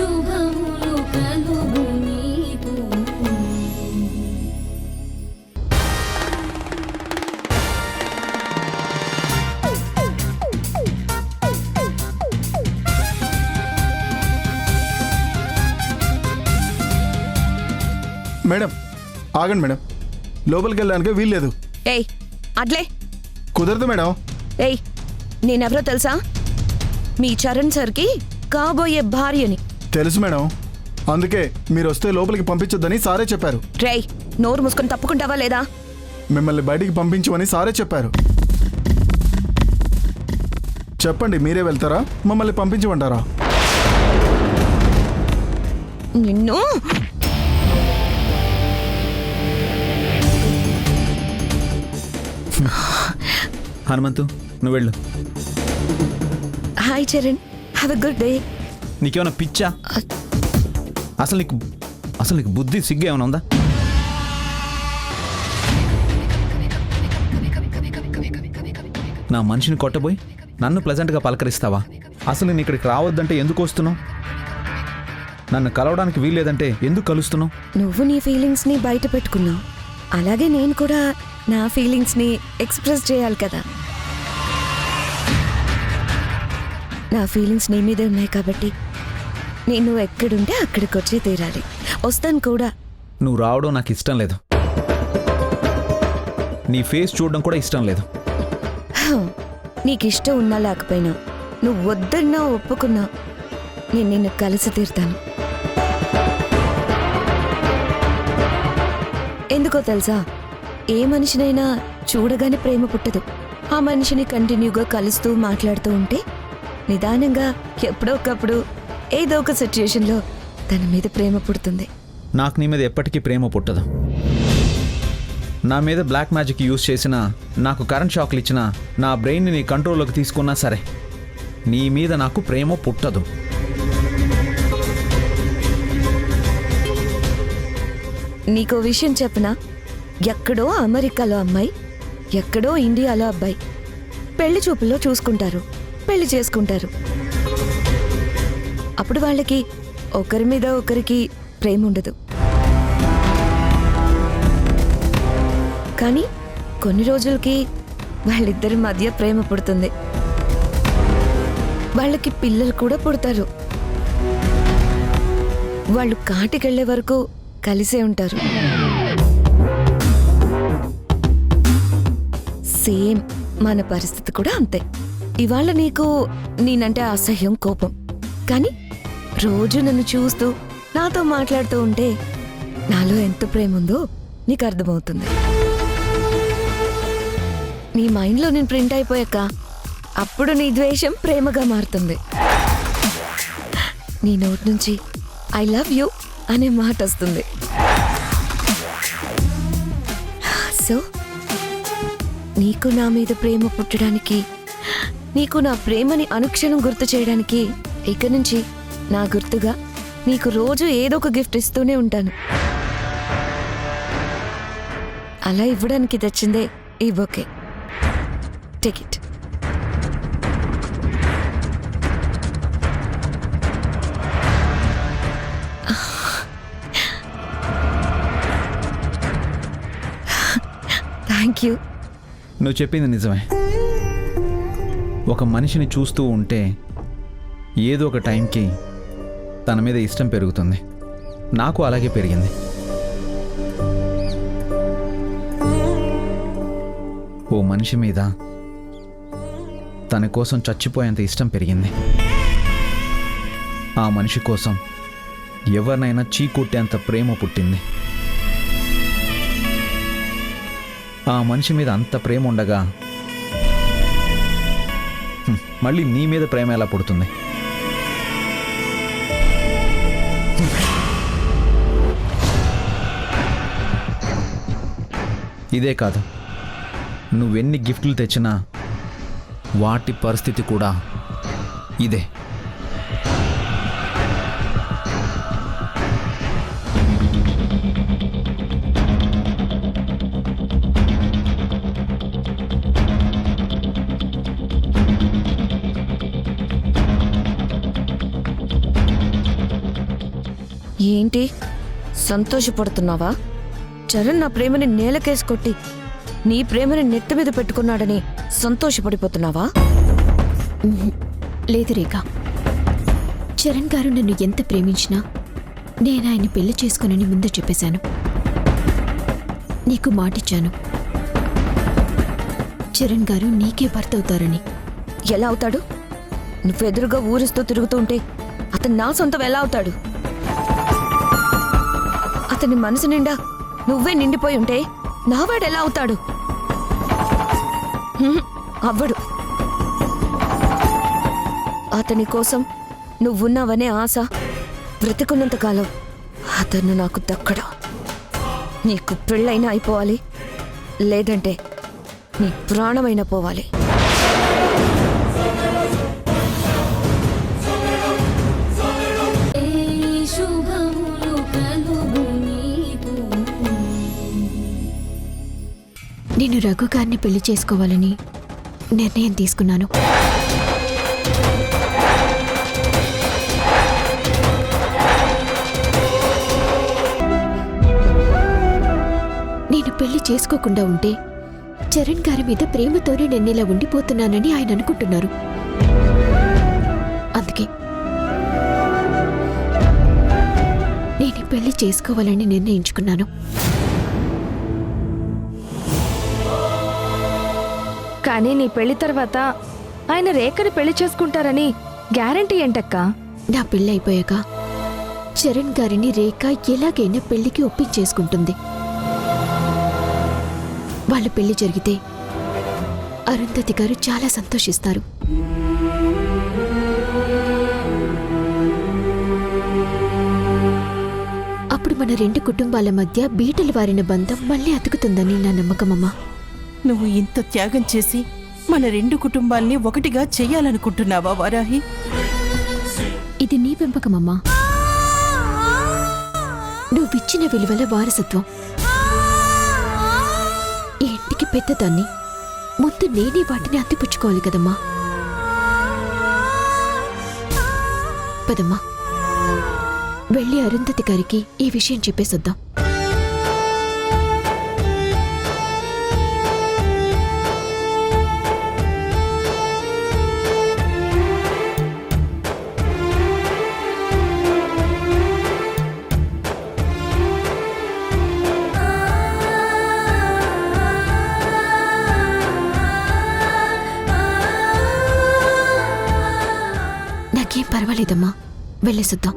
శుభములు కలుగు నీకు. మేడం ఆగండి మేడం, లోపలికి వెళ్ళడానికి వీల్లేదు. ఏయ్ అట్లే కుదరదు మేడం. ఏయ్ నేనెవరో తెలుసా? మీ చరణ్ సార్కి కాబోయే భార్యని. తెలుసు మేడం, అందుకే మీరు వస్తే లోపలికి పంపించొద్దని సారే చెప్పారు. రేయ్ నోరు మూసుకొని తప్పుకుంటావా లేదా? మిమ్మల్ని బయటికి పంపించమని సారే చెప్పారు. చెప్పండి, మీరే వెళ్తారా మమ్మల్ని పంపించమంటారా? నిన్ను హనుమంతు నువ్వు వెళ్ళు. Hi Charan, have a good day. నీకేమైనా పిచ్చా? అసలు నీకు బుద్ధి సిగ్గు ఏమైనా ఉందా? నా మనిషిని కొట్టబోయి నన్ను ప్లెజెంట్గా పలకరిస్తావా? అసలు నేను ఇక్కడికి రావద్దంటే ఎందుకు వస్తున్నావు? నన్ను కలవడానికి వీల్లేదంటే ఎందుకు కలుస్తున్నావు? నువ్వు నీ ఫీలింగ్స్ని బయట పెట్టుకున్నావు, అలాగే నేను కూడా నా ఫీలింగ్స్ని ఎక్స్ప్రెస్ చేయాలి కదా. నా ఫీలింగ్స్ నీ మీదే ఉన్నాయి కాబట్టి నేను ఎక్కడుంటే అక్కడికి వచ్చే తీరాలి. వస్తాను కూడా. నువ్వు రావడం నాకు ఇష్టం లేదు. నీ ఫేస్ చూడడం కూడా ఇష్టం లేదు. నీకు ఇష్టం ఉన్నా లేకపోయినా, నువ్వు వద్దన్నా ఒప్పుకున్నా నేను నిన్ను కలిసి తీరుతాను. ఎందుకో తెలుసా, ఏ మనిషినైనా చూడగానే ప్రేమ పుట్టదు. ఆ మనిషిని కంటిన్యూగా కలుస్తూ మాట్లాడుతూ ఉంటే నిదానంగా ఎప్పుడో ఒకప్పుడు ఏదో ఒక సిచ్యుయేషన్లో తన మీద ప్రేమ పుడుతుంది. నాకు నీ మీద ఎప్పటికీ ప్రేమ పుట్టదు. నా మీద బ్లాక్ మ్యాజిక్ యూజ్ చేసినా, నాకు కరెంట్ షాక్లు ఇచ్చినా, నా బ్రెయిన్ని నీ కంట్రోల్లోకి తీసుకున్నా సరే, నీ మీద నాకు ప్రేమ పుట్టదు. నీకో విషయం చెప్పనా? ఎక్కడో అమెరికాలో అమ్మాయి, ఎక్కడో ఇండియాలో అబ్బాయి పెళ్లి చూపుల్లో చూసుకుంటారు, పెళ్లి చేసుకుంటారు. అప్పుడు వాళ్ళకి ఒకరి మీద ఒకరికి ప్రేమ ఉండదు. కానీ కొన్ని రోజులకి వాళ్ళిద్దరి మధ్య ప్రేమ పుడుతుంది. వాళ్ళకి పిల్లలు కూడా పుడతారు. వాళ్ళు కాటికెళ్లే వరకు కలిసే ఉంటారు. సేమ్ మన పరిస్థితి కూడా అంతే. ఇవాళ నీకు నేనంటే అసహ్యం, కోపం, కానీ రోజు నన్ను చూస్తూ నాతో మాట్లాడుతూ ఉంటే నాలో ఎంత ప్రేమ ఉందో నీకు అర్థమవుతుంది. నీ మైండ్లో నేను ప్రింట్ అయిపోయాక అప్పుడు నీ ద్వేషం ప్రేమగా మారుతుంది. నీ నోటి నుంచి ఐ లవ్ యూ అనే మాట వస్తుంది. సో నీకు నా మీద ప్రేమ పుట్టడానికి, నీకు నా ప్రేమని అనుక్షణం గుర్తు చేయడానికి ఇక నుంచి నా గుర్తుగా నీకు రోజు ఏదో ఒక గిఫ్ట్ ఇస్తూనే ఉంటాను. అలా ఇవ్వడానికి తెచ్చిందే ఈ bouquet. Take it. Thank you. నువ్వు చెప్పింది నిజమే. ఒక మనిషిని చూస్తూ ఉంటే ఏదో ఒక టైంకి తన మీద ఇష్టం పెరుగుతుంది. నాకు అలాగే పెరిగింది. ఓ మనిషి మీద తన కోసం చచ్చిపోయేంత ఇష్టం పెరిగింది. ఆ మనిషి కోసం ఎవరినైనా చీకొట్టేంత ప్రేమ పుట్టింది. ఆ మనిషి మీద అంత ప్రేమ ఉండగా మళ్ళీ నీ మీద ప్రేమ ఎలా పుడుతుంది? ఇదే కాదు, నువ్వెన్ని గిఫ్ట్లు తెచ్చినా వాటి పరిస్థితి కూడా ఇదే. ఏంటి సంతోషపడుతున్నావా? చరణ్ నా ప్రేమని నేలకేసి కొట్టి నీ ప్రేమని నెత్తి మీద పెట్టుకున్నాడని సంతోషపడిపోతున్నావా? లేదు రేఖ, చరణ్ గారు నన్ను ఎంత ప్రేమించినా నేను ఆయన్ని పెళ్లి చేసుకోనని ముందే చెప్పేశాను. నీకు మాటిచ్చాను, చరణ్ గారు నీకే భర్త అవుతారని. ఎలా అవుతాడు? నువ్వెదురుగా ఊరిస్తూ తిరుగుతుంటే అతను నా సొంతం ఎలా అవుతాడు? అతని మనసు నిండా నువ్వే నిండిపోయి ఉంటే నావాడు ఎలా అవుతాడు? అవ్వడు. అతని కోసం నువ్వున్నావనే ఆశ బ్రతికున్నంతకాలం అతను నాకు దక్కడు. నీకు పెళ్ళైనా అయిపోవాలి, లేదంటే నీ ప్రాణమైనా పోవాలి. ఏ శుభములు కలుగు నీకు. నేను రఘు గారిని పెళ్లి చేసుకోవాలని నిర్ణయం తీసుకున్నాను. నేను పెళ్లి చేసుకోకుండా ఉంటే చరణ్ గారి మీద ప్రేమతోనే నేనిలా ఉండిపోతున్నానని ఆయన అనుకుంటున్నారు. అందుకే నేను పెళ్లి చేసుకోవాలని నిర్ణయించుకున్నాను. కానీ నీ పెళ్లి తర్వాత ఆయన రేఖని పెళ్లి చేసుకుంటారని గ్యారంటీ ఏంటక్కా? నా పెళ్లి అయిపోయాక చరణ్ గారిని రేఖ ఎలాగైనా పెళ్లికి ఒప్పించేసుకుంటుంది. వాళ్ళ పెళ్లి జరిగితే అరుంధతి గారు చాలా సంతోషిస్తారు. అప్పుడు మన రెండు కుటుంబాల మధ్య బీటలు వారిన బంధం మళ్ళీ అతుకుతుందని నా నమ్మకమమ్మా. నువ్వు ఇంత త్యాగం చేసి మన రెండు కుటుంబాల్ని ఒకటిగా చెయ్యాలనుకుంటున్నావా వారాహి? ఇది నీ పెంపకమమ్మా. నువ్విచ్చిన విలువల వారసత్వం. ఈ ఇంటికి పెద్దదాన్ని, ముందు నేనే వాటిని అందిపుచ్చుకోవాలి కదమ్మా. పదమ్మా, వెళ్ళి అరుంధతి గారికి ఈ విషయం చెప్పేసొద్దాం. నాకేం పర్వాలేదమ్మా, వెళ్ళేసొద్దాం.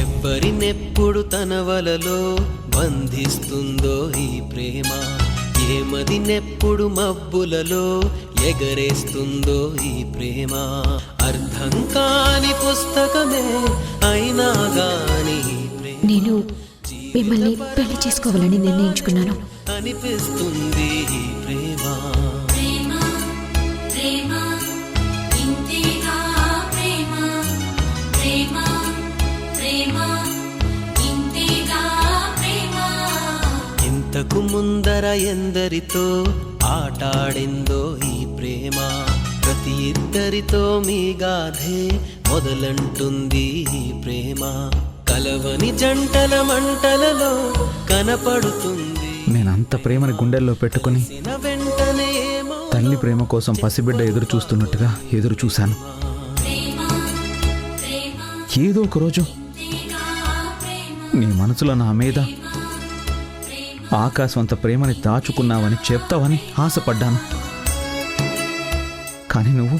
ఎవ్వరినెప్పుడు తన వలలో బంధిస్తుందో ఈ ప్రేమ, ఏమదినెప్పుడు మబ్బులలో ఎగరేస్తుందో ఈ ప్రేమ. అర్థం కాని పుస్తకమే అయినా గాని నేను మిమ్మల్ని పెళ్లి చేసుకోవాలని నిర్ణయించుకున్నాను. అనిపిస్తుంది ఈ ప్రేమ. ప్రేమ ప్రేమ ఇంతేగా ప్రేమ. ప్రేమ ప్రేమ ఇంతేగా ప్రేమ. ఇంతకు ముందర ఎందరితో ఆటాడిందో ఈ ప్రేమ, ప్రతి ఇద్దరితో మీ గాథే మొదలంటుంది ఈ ప్రేమ. కలవని జంటల మంటలలో కనపడుతుంది. నేనంత ప్రేమని గుండెల్లో పెట్టుకుని వెంటనే ఏమో తల్లి ప్రేమ కోసం పసిబిడ్డ ఎదురు చూస్తున్నట్టుగా ఎదురు చూశాను. ఏదో ఒక రోజు నీ మనసులో నా మీద ఆకాశవంత ప్రేమని దాచుకున్నావని చెప్తావని ఆశపడ్డాను. కానీ నువ్వు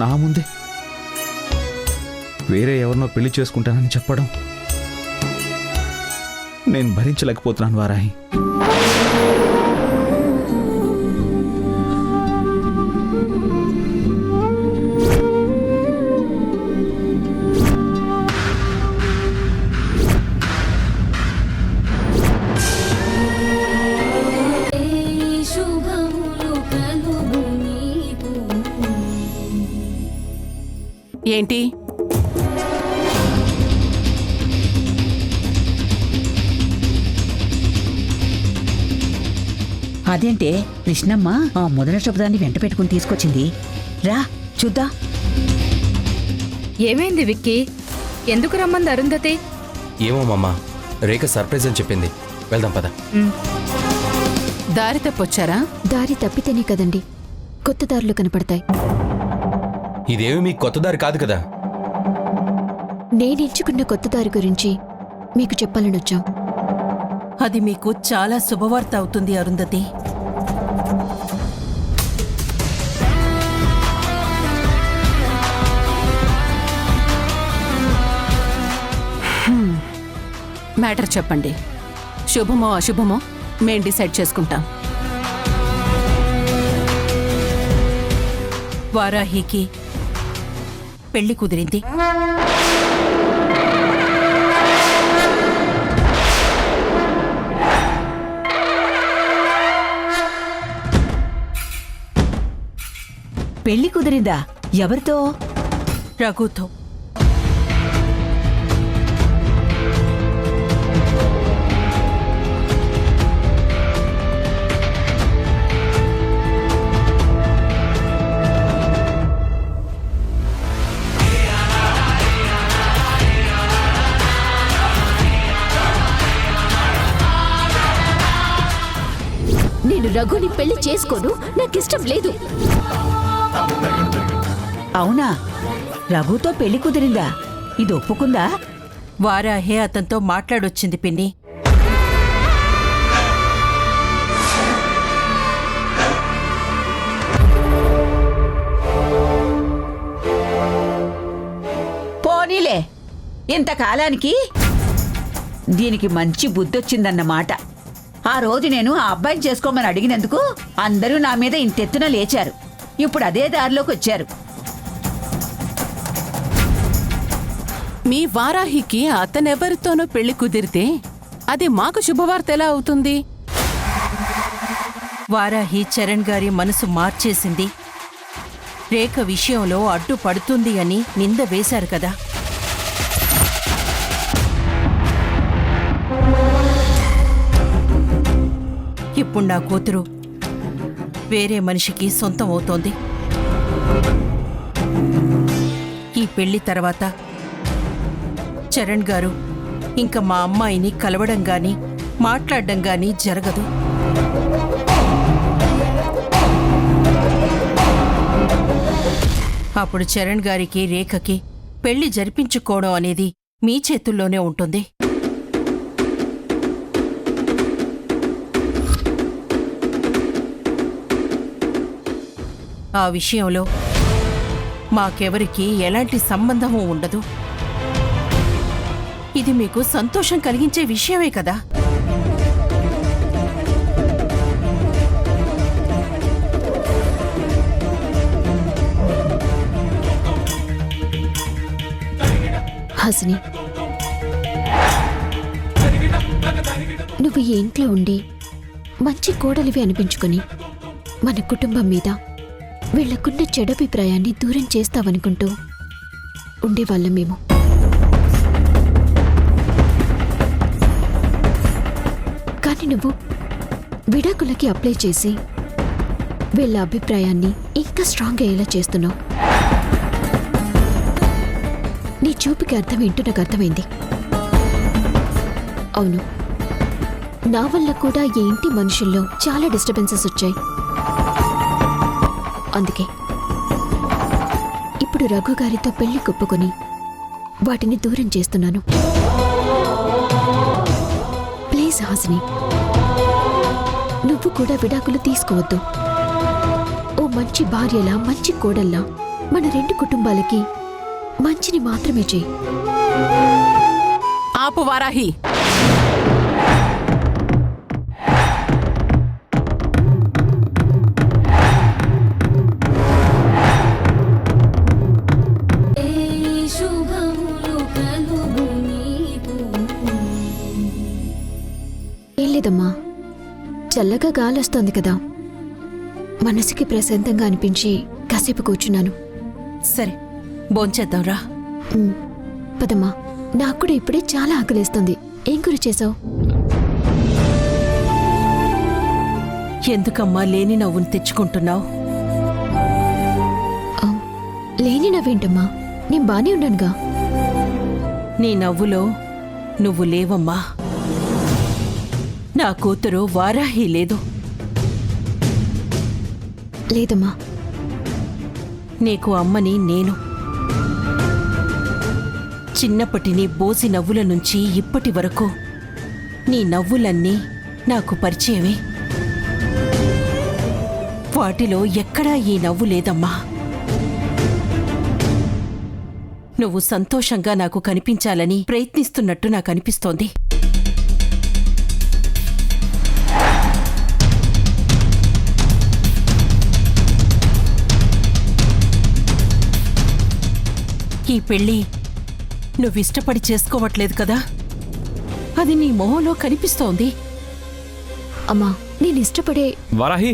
నా ముందే వేరే ఎవరినో పెళ్లి చేసుకుంటానని చెప్పడం నేను భరించలేకపోతున్నాను వారాహి. ఏంటి? అదేంటే కృష్ణమ్మ ఆ మొదటి శబ్దాన్ని వెంట పెట్టుకుని తీసుకొచ్చింది. రా చూద్దా. ఏమైంది విక్కీ? ఎందుకు రమ్మంది అరుంధతి? ఏమో మామ, రేఖ సర్ప్రైజ్ అని చెప్పింది. వెళ్దాం పద. దారి తప్పొచ్చారా? దారి తప్పితేనే కదండి కొత్త దారులు కనపడతాయి. ఇదేమి మీకు కొత్త దారి కాదు కదా. నేనెంచుకున్న కొత్త దారి గురించి మీకు చెప్పాలనొచ్చాం. అది మీకు చాలా శుభవార్త అవుతుంది అరుంధతి. మ్యాటర్ చెప్పండి. శుభమో అశుభమో మేం డిసైడ్ చేసుకుంటాం. వారాహికి పెళ్లి కుదిరింది. పెళ్లి కుదిరిందా? ఎవరితో? రఘుతో. నేను రఘుని పెళ్లి చేసుకోను, నాకిష్టం లేదు. అవునా? రఘుతో పెళ్లి కుదిరిందా? ఇది ఒప్పుకుందా? వారాహే అతనితో మాట్లాడొచ్చింది పిన్ని. పోనీలే, ఇంతకాలానికి దీనికి మంచి బుద్ధొచ్చిందన్నమాట. ఆ రోజు నేను ఆ అబ్బాయిని చేసుకోమని అడిగినందుకు అందరూ నా మీద ఇంతెత్తున లేచారు. ఇప్పుడు అదే దారిలోకి వచ్చారు. మీ వారాహికి అతనెవరితోనో పెళ్లి కుదిరితే అది మాకు శుభవార్త ఎలా అవుతుంది? వారాహి చరణ్ గారి మనసు మార్చేసింది. రేఖ విషయంలో అడ్డుపడుతుంది అని నింద వేశారు కదా. ఇప్పుడు నా కూతురు వేరే మనిషికి సొంతం అవుతోంది. ఈ పెళ్లి తర్వాత చరణ్ గారు ఇంకా మా అమ్మాయిని కలవడం గాని మాట్లాడడం గాని జరగదు. అప్పుడు చరణ్ గారికి రేఖకి పెళ్లి జరిపించుకోవడం అనేది మీ చేతుల్లోనే ఉంటుంది. ఆ విషయంలో మాకెవరికి ఎలాంటి సంబంధమూ ఉండదు. ఇది మీకు సంతోషం కలిగించే విషయమే కదా. హాసిని, నువ్వు ఈ ఇంట్లో ఉండి మంచి కోడలివి అనిపించుకొని మన కుటుంబం మీద వీళ్లకున్న చెడభిప్రాయాన్ని దూరం చేస్తావనుకుంటూ ఉండేవాళ్ళం మేము. కానీ నువ్వు విడాకులకి అప్లై చేసి వీళ్ళ అభిప్రాయాన్ని ఇంకా స్ట్రాంగ్ అయ్యేలా చేస్తున్నావు. నీ చూపుకి అర్థం ఏంటో నాకు అర్థమైంది. అవును, నా వల్ల కూడా ఈ ఇంటి మనుషుల్లో చాలా డిస్టర్బెన్సెస్ వచ్చాయి. అందుకే ఇప్పుడు రఘు గారితో పెళ్లి కొప్పుకొని వాటిని దూరం చేస్తున్నాను. ప్లీజ్ హాసిని, నువ్వు కూడా విడాకులు తీసుకోవద్దు. ఓ మంచి భార్యలా, మంచి కోడల్లా మన రెండు కుటుంబాలకి మంచిని మాత్రమే చెయ్యి. ఆపు వారాహి. ఏం లేదమ్మా, చల్లగా గాలొస్తోంది కదా, మనసుకి ప్రశాంతంగా అనిపించి కాసేపు కూర్చున్నాను. సరే, భోంచేద్దాంరా. పదమ్మా, నాకు కూడా ఇప్పుడే చాలా ఆకలేస్తుంది. ఏం కూర చేసావు? ఎందుకమ్మా లేని నవ్వును తెచ్చుకుంటున్నావు? లేని నవ్వేంటమ్మా, నేను బానే ఉన్నానుగా. నీ నవ్వులో నువ్వు లేవమ్మా. నా కూతురు వారాహి లేదు. లేదమ్మా. నీకు అమ్మని నేను. చిన్నప్పటి నీ బోసి నవ్వుల నుంచి ఇప్పటి వరకు నీ నవ్వులన్నీ నాకు పరిచయమే. వాటిలో ఎక్కడా ఈ నవ్వు లేదమ్మా. నువ్వు సంతోషంగా నాకు కనిపించాలని ప్రయత్నిస్తున్నట్టు నాకు అనిపిస్తోంది. ఈ పెళ్ళి నువ్విష్టపడి చేసుకోవట్లేదు కదా, అది నీ మొహంలో కనిపిస్తోంది. అమ్మా, నేను ఇష్టపడే వారాహి,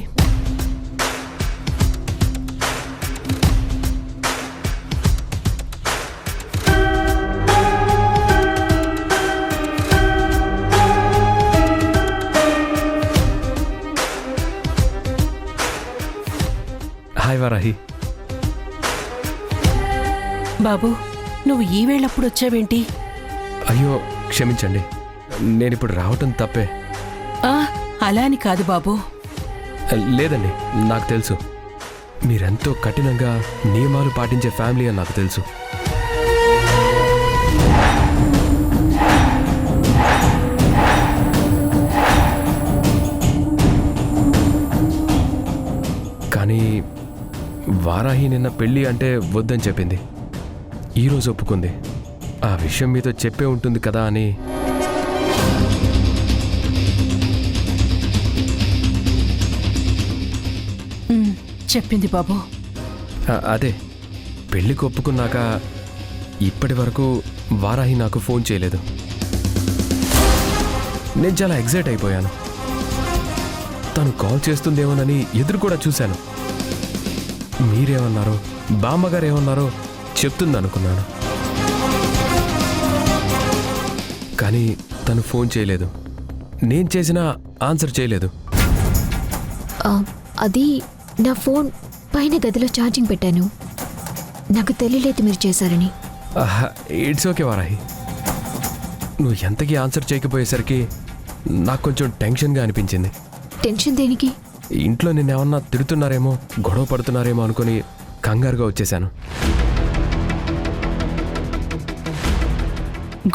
హాయ్ వారాహి. బాబు, నువ్వు ఈ వేళప్పుడు వచ్చావేంటి? అయ్యో క్షమించండి, నేనిప్పుడు రావటం తప్పే. అలా అని కాదు బాబు. లేదండి, నాకు తెలుసు మీరెంతో కఠినంగా నియమాలు పాటించే ఫ్యామిలీ అని నాకు తెలుసు. కానీ వారాహి నిన్న పెళ్ళి అంటే వద్దని చెప్పింది. ఈరోజు ఒప్పుకుంది. ఆ విషయం మీతో చెప్పే ఉంటుంది కదా అని. చెప్పింది బాబు. అదే పెళ్ళికి ఒప్పుకున్నాక ఇప్పటి వరకు వారాహి నాకు ఫోన్ చేయలేదు. నేను చాలా ఎగ్జైట్ అయిపోయాను. తను కాల్ చేస్తుందేమోనని ఎదురు కూడా చూశాను. మీరేమన్నారో, బామ్మగారు ఏమన్నారో చెప్తుందనుకున్నాను. కానీ తను ఫోన్ చేయలేదు. నేను చేసినా ఆన్సర్ చేయలేదు. అది నా ఫోన్ పైన గదిలో ఛార్జింగ్ పెట్టాను. నాకు తెలియలేదు మీరు చేశారని. It's okay Varahi. నువ్వు ఎంతకీ ఆన్సర్ చేయకపోయేసరికి నాకు కొంచెం టెన్షన్గా అనిపించింది. టెన్షన్ దేనికి? ఇంట్లో నిన్నేమన్నా తిడుతున్నారేమో, గొడవ పడుతున్నారేమో అనుకుని కంగారుగా వచ్చేశాను.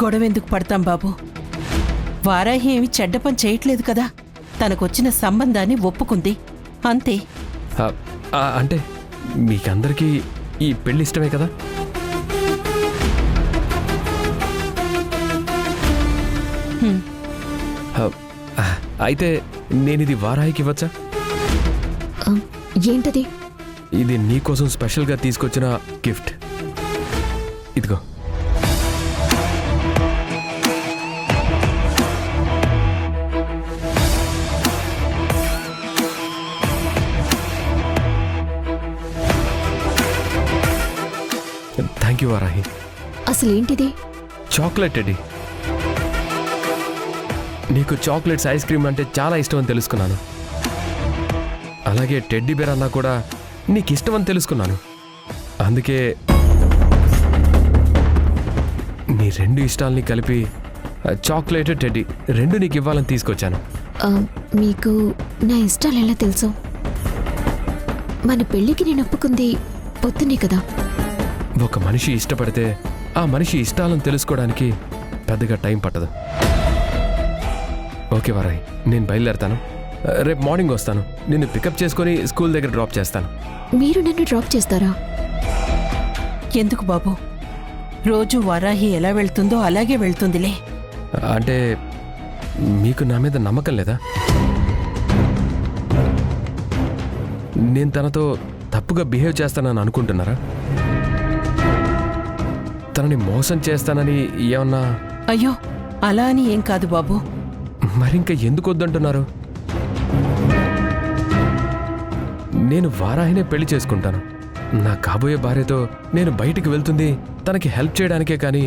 గొడవెందుకు పడతాం బాబు? వారాహి ఏమి చెడ్డ పని చేయట్లేదు కదా. తనకొచ్చిన సంబంధాన్ని ఒప్పుకుంది, అంతే. అంటే మీకందరికీ ఈ పెళ్లి ఇష్టమే కదా? అయితే నేనిది వారాహికి ఇవ్వచ్చా? ఏంటది? ఇది నీకోసం స్పెషల్గా తీసుకొచ్చిన గిఫ్ట్. ఇదిగో. Thank you Varahi. అసలేంటిది? Chocolate teddy. నీకు చాక్లెట్స్, ఐస్ క్రీమ్ అంటే చాలా ఇష్టం అని తెలుసుకున్నాను. అలాగే టెడ్డీ బేర్ అన్నా కూడా నీకు ఇష్టం అని తెలుసుకున్నాను. అందుకే నీ రెండు ఇష్టాలని కలిపి చాక్లెట్, టెడ్డీ రెండు నీకు ఇవ్వాలని తీసుకొచ్చాను. మీకు నా ఇష్టాలు ఎలా తెలుసు? మన పెళ్ళికి నేను ఒప్పుకుంది పొద్దునే కదా. ఒక మనిషి ఇష్టపడితే ఆ మనిషి ఇష్టాలను తెలుసుకోవడానికి పెద్దగా టైం పట్టదు. ఓకే వారాహి, నేను బయలుదేరతాను. రేపు మార్నింగ్ వస్తాను. నిన్ను పికప్ చేసుకొని స్కూల్ దగ్గర డ్రాప్ చేస్తాను. మీరు నన్ను డ్రాప్ చేస్తారా? ఎందుకు బాబు? రోజు వారాహి ఎలా వెళ్తుందో అలాగే వెళ్తుందిలే. అంటే మీకు నా మీద నమ్మకం లేదా? నేను తనతో తప్పుగా బిహేవ్ చేస్తానని అనుకుంటున్నారా? తనని మోసం చేస్తానని ఏమన్నా? అయ్యో, అలా అని ఏం కాదు బాబు. మరింక ఎందుకు వద్దంటున్నారు? నేను వారాహినే పెళ్లి చేసుకుంటాను. నా కాబోయే భార్యతో నేను బయటికి వెళ్తుంది తనకి హెల్ప్ చేయడానికే కానీ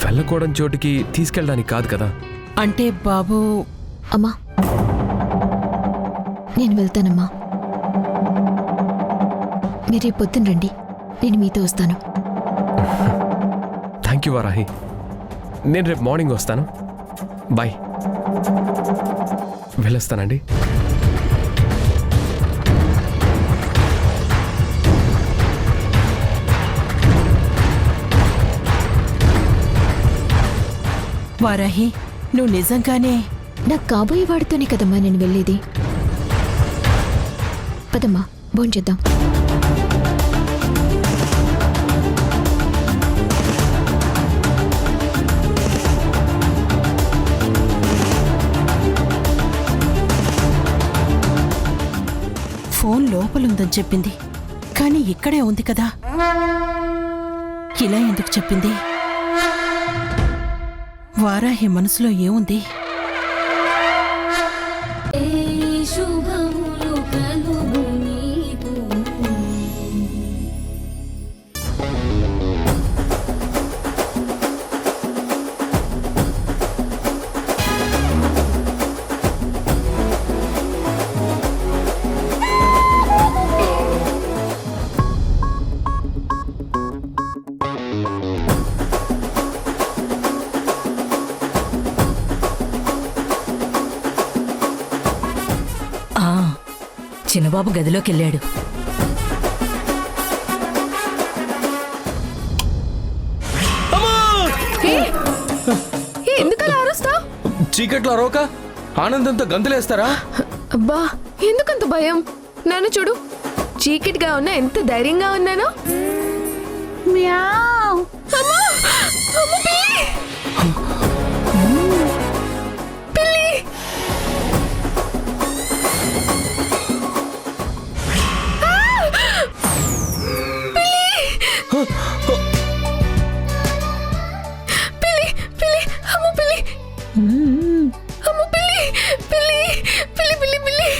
వెళ్ళకూడని చోటికి తీసుకెళ్ళడానికి కాదు కదా. అంటే బాబు, అమ్మా నేను వెళ్తానమ్మా. మీరు రేపు పొద్దున రండి, నేను మీతో వస్తాను. Thank you Varahi. నేను రేపు మార్నింగ్ వస్తాను. బాయ్. వెళ్ళొస్తానండి. వారాహి, నువ్వు నిజంగానే నాకు కాబోయే వాడితోనే కదమ్మా నేను వెళ్ళేది. పదమ్మా భోంచేద్దాం. ఫోన్ లోపలుందని చెప్పింది, కానీ ఇక్కడే ఉంది కదా. ఇలా ఎందుకు చెప్పింది? వారాహి మనసులో ఏముంది? శుభములు కలుగు నీకు. చిన్నబాబు గదిలోకి వెళ్ళాడు. ఎందుకలా అరుస్తావు? చీకట్లో అరవక ఆనందంతో గంతులేస్తారా? అబ్బా, ఎందుకంత భయం? నన్ను చూడు, చీకటిగా ఉన్నా ఎంత ధైర్యంగా ఉన్నానో. అమ్మా! అమ్మ పిల్లి! పిల్లి! పిల్లి! పిల్లి! అమ్మ పిల్లి! అమ్మ పిల్లి! పిల్లి! పిల్లి! పిల్లి! పిల్లి!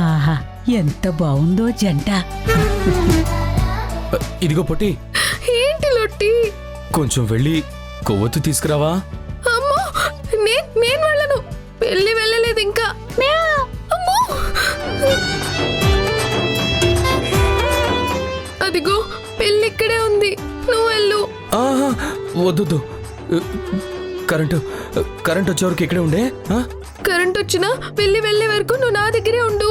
ఆహా, ఎంత బాగుందో జంట. ఇదిగో పొట్టి, ఏంటి లొట్టి? కొంచెం వెళ్ళి కొవ్వొత్తు తీసుకురావా? అమ్మో, నేను వెళ్ళను. పెళ్లి వెళ్ళలేదు ఇంకా. అమ్మో! అదిగో పెళ్లి ఇక్కడే ఉంది, నువ్వు వెళ్ళు. ఆహా, వద్దు. కరెంటు వచ్చే వరకు ఇక్కడే ఉండే. కరెంట్ వచ్చినా పెళ్లి వెళ్ళే వరకు నువ్వు నా దగ్గరే ఉండు.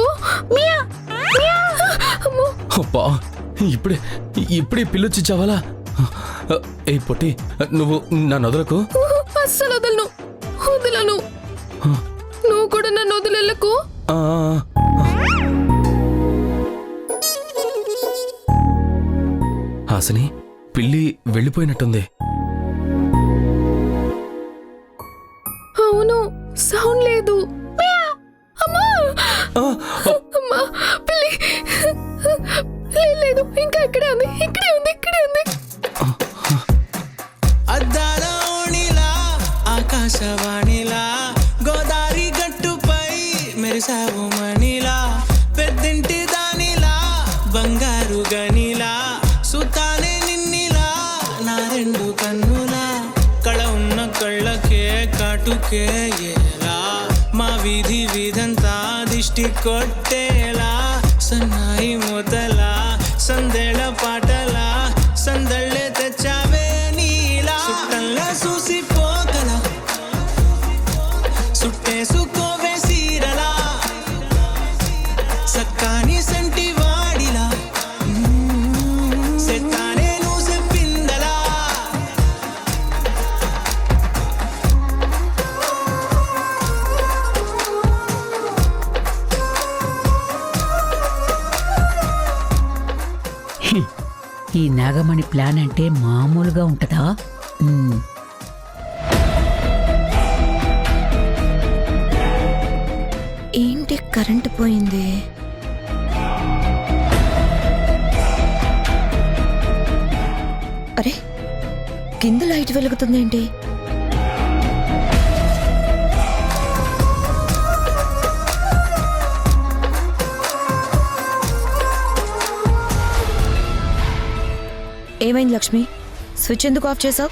అమ్మో! అబ్బా, ఇప్పుడే పిల్లొచ్చి చావాలా? ఏ పొట్టి, నువ్వు నన్ను వదలకు. అస్సలు వదలను. నువ్వు కూడా నన్ను వదిలేలకు. హాసిని, పిల్లి వెళ్ళిపోయినట్టుంది. అవును, సౌండ్ లేదు. అమ్మా! అమ్మా, పిల్లి లేదు, ఇంకా ఇక్కడే ఉంది. అద్దాల ఓణిలా ఆకాశవాణిలా గోదారి గట్టుపై మెరిసావు మణిలా పెద్దింటి దానిలా బంగారు గనిలా సుతానే నిన్నిలా నా రెండు కన్నులా కళ ఉన్న కళ్ళకే కాటుకే ఎలా మా వీధంతా దిష్టి కొట్టేలా సన్నాయి మొదలా సందేళ పాటలా సందళ్ళే తెచ్చావే నీలా సుట్టల్లా చూసిపోగల సుట్టేసుకోవే సీరలా సక్కాని సంటి వాడిలా సెత్తానే నువ్వు చెప్పిందలా ఈ నాగమణి ప్లాన్ అంటే మామూలుగా ఉంటదా? ఏంటి కరెంటు పోయింది? అరే, కింద లైట్ వెలుగుతుందేంటి? ఏమైంది లక్ష్మి? స్విచ్ ఎందుకు ఆఫ్ చేసావు?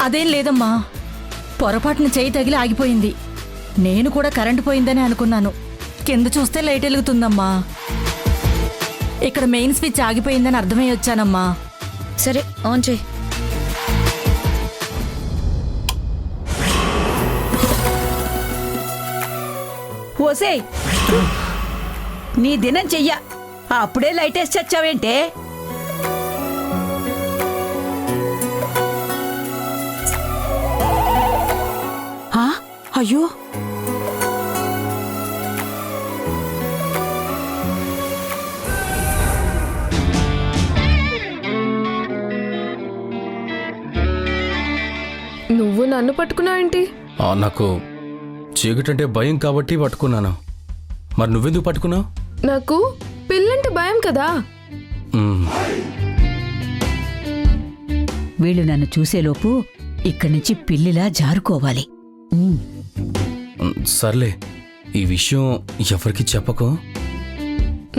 అదేం లేదమ్మా, పొరపాటున చేయి తగిలి ఆగిపోయింది. నేను కూడా కరెంటు పోయిందని అనుకున్నాను. కింద చూస్తే లైట్ వెలుగుతుందమ్మా. ఇక్కడ మెయిన్ స్విచ్ ఆగిపోయిందని అర్థమై వచ్చానమ్మా. సరే ఆన్ చేయి. ఓసే, నీ దినం చెయ్య, అప్పుడే లైట్ వేసి చచ్చావేంటే? అయ్యో, నువ్వు నన్ను పట్టుకున్నావేంటి? నాకు చీకటంటే భయం కాబట్టి పట్టుకున్నాను. మరి నువ్వెందుకు పట్టుకున్నావు? నాకు పిల్లంటే భయం కదా. వీళ్ళు నన్ను చూసేలోపు ఇక్కడి నుంచి పిల్లిలా జారుకోవాలి. సర్లే, ఈ విషయం ఎవరికి చెప్పకు.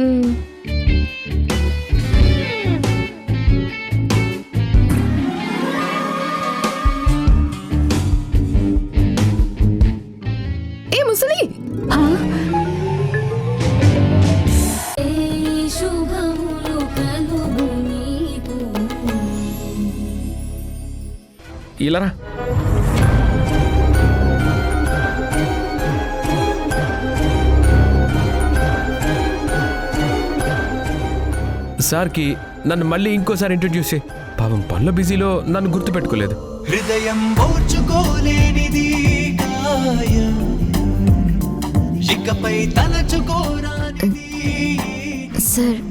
మ్, ఏ ముసలి, ఏ శుభములు కలుగు నీకు. ఇలారా. సార్కి నన్ను మళ్ళీ ఇంకోసారి ఇంట్రడ్యూస్ చేయి. పాపం పనుల బిజీలో నన్ను గుర్తుపెట్టుకోలేదు. హృదయం ఓర్చుకోలేనిది గాయం, ఇకపై తలచుకోరానిది. సార్,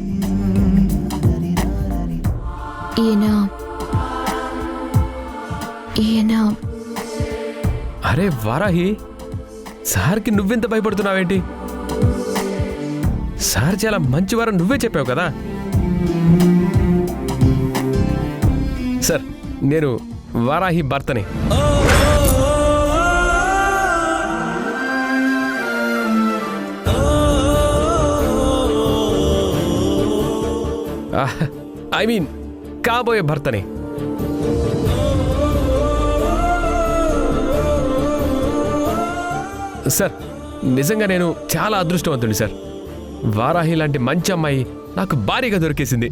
ఈయన అరే వారాహి, సార్కి నువ్వెంత భయపడుతున్నావేంటి? సార్ చాలా మంచివారని నువ్వే చెప్పావు కదా. సార్, నేను వారాహి భర్తని. ఐ మీన్ కాబోయే భర్తని. సార్, నిజంగా నేను చాలా అదృష్టవంతుడి సార్. వారాహి లాంటి మంచి అమ్మాయి నాకు భారీగా దొరికేసింది.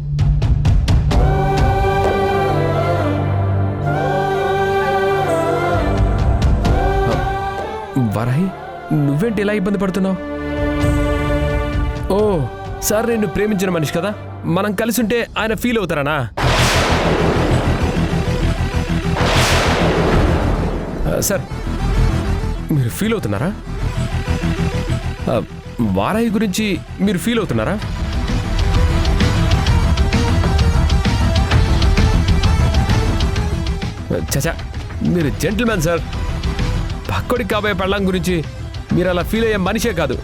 వారాహి, నువ్వేంటి ఇలా ఇబ్బంది పడుతున్నావు? ఓ, సార్ నిన్ను ప్రేమించిన మనిషి కదా, మనం కలిసి ఉంటే ఆయన ఫీల్ అవుతారనా? సార్, మీరు ఫీల్ అవుతున్నారా? వారాహి గురించి మీరు ఫీల్ అవుతున్నారా? చచా, మీరు జెంటిల్మెన్ సార్. పక్కోడికి కాబోయే పెళ్ళాం గురించి మీరు అలా ఫీల్ అయ్యే మనిషే కాదు.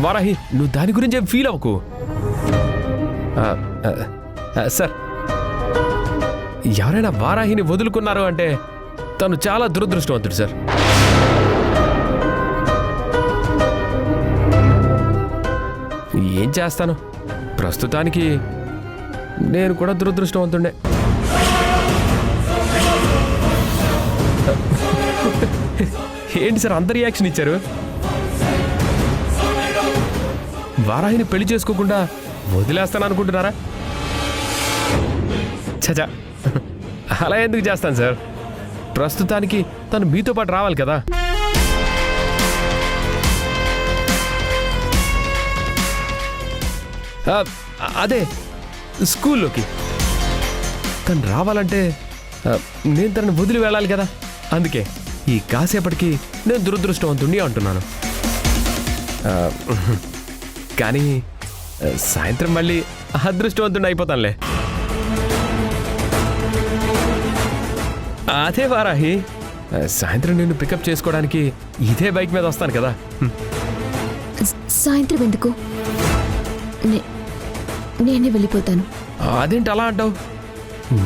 వారాహి, నువ్వు దాని గురించి ఏం ఫీల్ అవ్వకు. సార్, ఎవరైనా వారాహిని వదులుకున్నారు అంటే తను చాలా దురదృష్టవంతుడు సార్. ఏం చేస్తాను, ప్రస్తుతానికి నేను కూడా దురదృష్టవంతుండే. ఏంటి సార్ అంత రియాక్షన్ ఇచ్చారు? వారాహిని పెళ్లి చేసుకోకుండా వదిలేస్తాను అనుకుంటున్నారా? చచా, అలా ఎందుకు చేస్తాను సార్? ప్రస్తుతానికి తను మీతో పాటు రావాలి కదా. అదే స్కూల్లోకి తను రావాలంటే నేను తనని వదిలి వెళ్ళాలి కదా. అందుకే ఈ కాసేపటికి నేను దురదృష్టవంతుణ్ణి అంటున్నాను. కానీ సాయంత్రం మళ్ళీ అదృష్టవంతుణ్ణి అయిపోతానులే. అదే వారాహి, సాయంత్రం నేను పికప్ చేసుకోవడానికి ఇదే బైక్ మీద వస్తాను కదా. సాయంత్రం ఎందుకు? నేనే వెళ్ళిపోతాను. అదేంటి అలా అంటావు?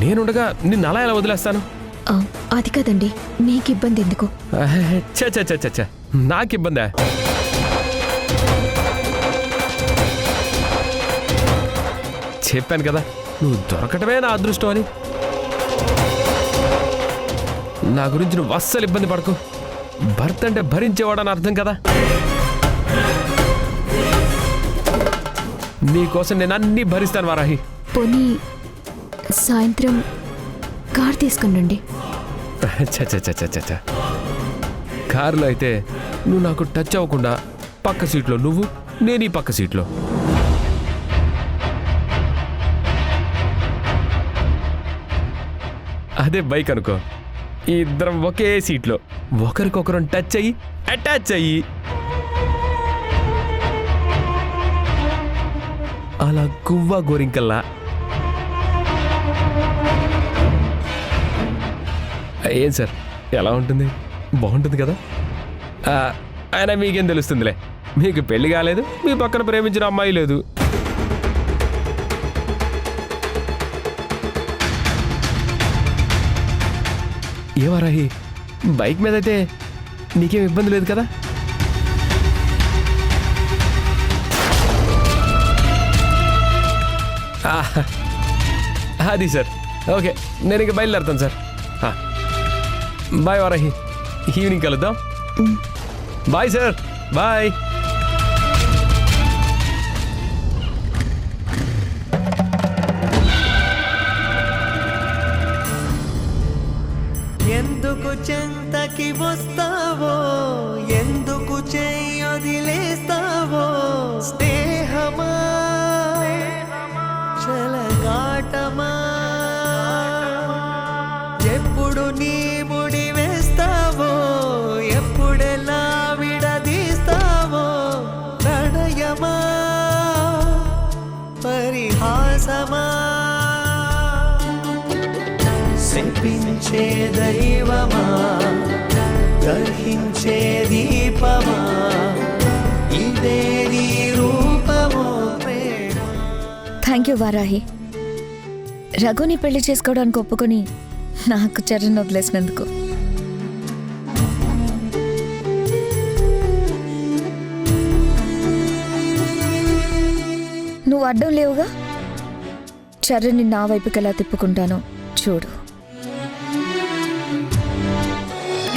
నేనుండగా నిన్ను అలా ఎలా వదిలేస్తాను? అది కాదండి, మీకు ఇబ్బంది ఎందుకు? చ నాకు ఇబ్బందా? చెప్పాను కదా నువ్వు దొరకటమే నా అదృష్టం అని. నా గురించి నువ్వు అస్సలు ఇబ్బంది పడకు. భర్త అంటే భరించేవాడని అర్థం కదా. నీకోసం నేను అన్నీ భరిస్తాను వారాహి. పోనీ సాయంత్రం కార్ తీసుకుని రండి. చ కారులో అయితే నువ్వు నాకు టచ్ అవ్వకుండా పక్క సీట్లో నువ్వు, నేను ఈ పక్క సీట్లో. అదే బైక్ అనుకో, ఈ ఇద్దరం ఒకే సీట్లో ఒకరికొకరం టచ్ అయ్యి అటాచ్ అయ్యి అలా గువ్వా గోరింకల్లా. ఏం సార్ ఎలా ఉంటుంది? బాగుంటుంది కదా. అయినా మీకేం తెలుస్తుందిలే, మీకు పెళ్లి కాలేదు, మీ పక్కన ప్రేమించిన అమ్మాయి లేదు. ఏమారాహి, బైక్ మీద అయితే నీకేం ఇబ్బంది లేదు కదా? అది సార్, ఓకే నేను ఇంక బయలుదేరుతాను సార్. బాయ్ వారాహి, ఈవినింగ్ కలుద్దాం. Bye sir, bye. ఎందుకు చెంతకి వస్తావో, ఎందుకు చెయ్యొదిలేస్తావో, స్నేహమా చలగాటమా, ఎప్పుడు నీ ముడి వేస్తావో, ఎప్పుడెలా విడదీస్తావో, ప్రణయమా పరిహాసమా, శపించే దైవమా దహించే దీపమా, ఇదే నీ రూపమో ప్రేమ. Thank you Varahi. రఘుని పెళ్లి చేసుకోవడానికి ఒప్పుకొని నాకు చరణ్ వదిలేసినందుకు. నువ్వు అడ్డం లేవుగా. చరణ్ని నా వైపుకి ఎలా తిప్పుకుంటానో చూడు.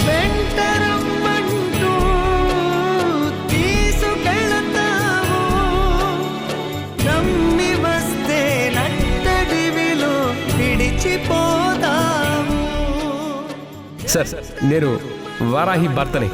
వెంటరమ్మంటూ తీసుకెళతావు, నమ్మి వస్తే నట్టడివిలో విడిచిపోతావు. సార్ నేను వారాహి భర్తని.